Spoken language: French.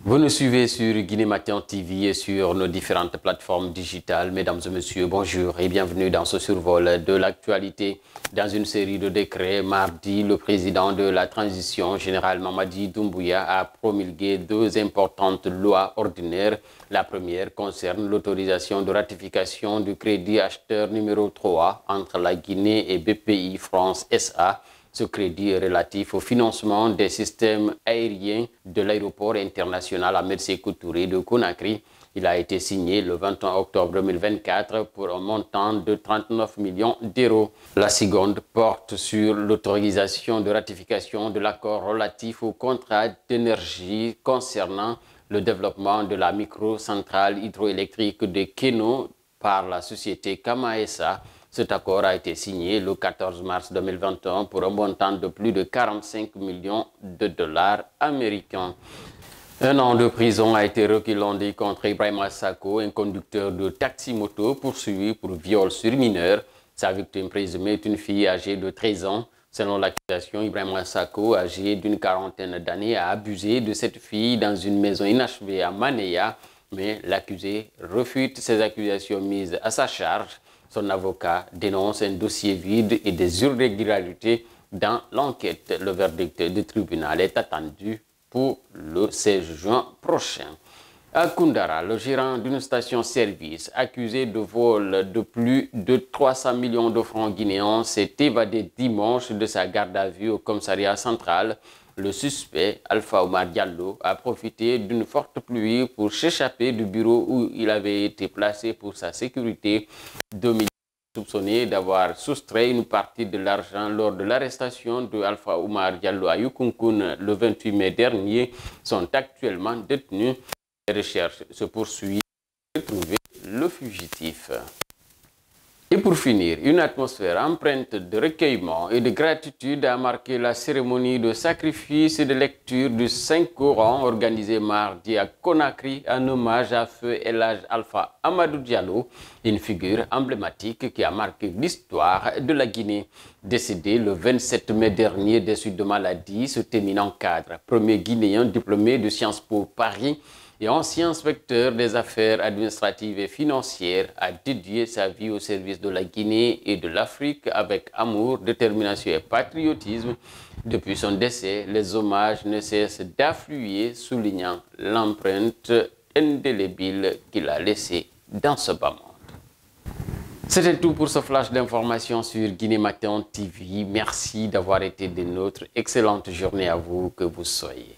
Vous nous suivez sur Guinée Matin TV et sur nos différentes plateformes digitales. Mesdames et messieurs, bonjour et bienvenue dans ce survol de l'actualité. Dans une série de décrets, mardi, le président de la transition, général Mamadi Doumbouya, a promulgué deux importantes lois ordinaires. La première concerne l'autorisation de ratification du crédit acheteur numéro 3 entre la Guinée et BPI France SA. Ce crédit est relatif au financement des systèmes aériens de l'aéroport international Ahmed Sékou Touré de Conakry. Il a été signé le 21 octobre 2024 pour un montant de 39 millions d'euros. La seconde porte sur l'autorisation de ratification de l'accord relatif au contrat d'énergie concernant le développement de la microcentrale hydroélectrique de Keno par la société Kamaesa. Cet accord a été signé le 14 mars 2021 pour un montant de plus de 45 millions de dollars américains. Un an de prison a été requis contre Ibrahima Sako, un conducteur de taxi-moto poursuivi pour viol sur mineur. Sa victime présumée est une fille âgée de 13 ans. Selon l'accusation, Ibrahima Sako, âgé d'une quarantaine d'années, a abusé de cette fille dans une maison inachevée à Manéa, mais l'accusé refute ces accusations mises à sa charge. Son avocat dénonce un dossier vide et des irrégularités dans l'enquête. Le verdict du tribunal est attendu pour le 16 juin prochain. À Koundara, le gérant d'une station-service accusé de vol de plus de 300 millions de francs guinéens s'est évadé dimanche de sa garde à vue au commissariat central. Le suspect, Alpha Omar Diallo, a profité d'une forte pluie pour s'échapper du bureau où il avait été placé pour sa sécurité. Soupçonné d'avoir soustrait une partie de l'argent lors de l'arrestation de Alpha Omar Diallo à Yukunkun le 28 mai dernier, sont actuellement détenus. Les recherches se poursuivent pour retrouver le fugitif. Et pour finir, une atmosphère empreinte de recueillement et de gratitude a marqué la cérémonie de sacrifice et de lecture du Saint-Coran organisée mardi à Conakry en hommage à Feu El Hadj Alpha Amadou Diallo, une figure emblématique qui a marqué l'histoire de la Guinée. Décédé le 27 mai dernier des suites de maladie, ce éminent cadre, premier Guinéen diplômé de Sciences Po Paris, et ancien inspecteur des affaires administratives et financières, a dédié sa vie au service de la Guinée et de l'Afrique avec amour, détermination et patriotisme. Depuis son décès, les hommages ne cessent d'affluer, soulignant l'empreinte indélébile qu'il a laissée dans ce bas monde. C'était tout pour ce flash d'information sur Guinée Matin TV. Merci d'avoir été des nôtres. Excellente journée à vous, que vous soyez.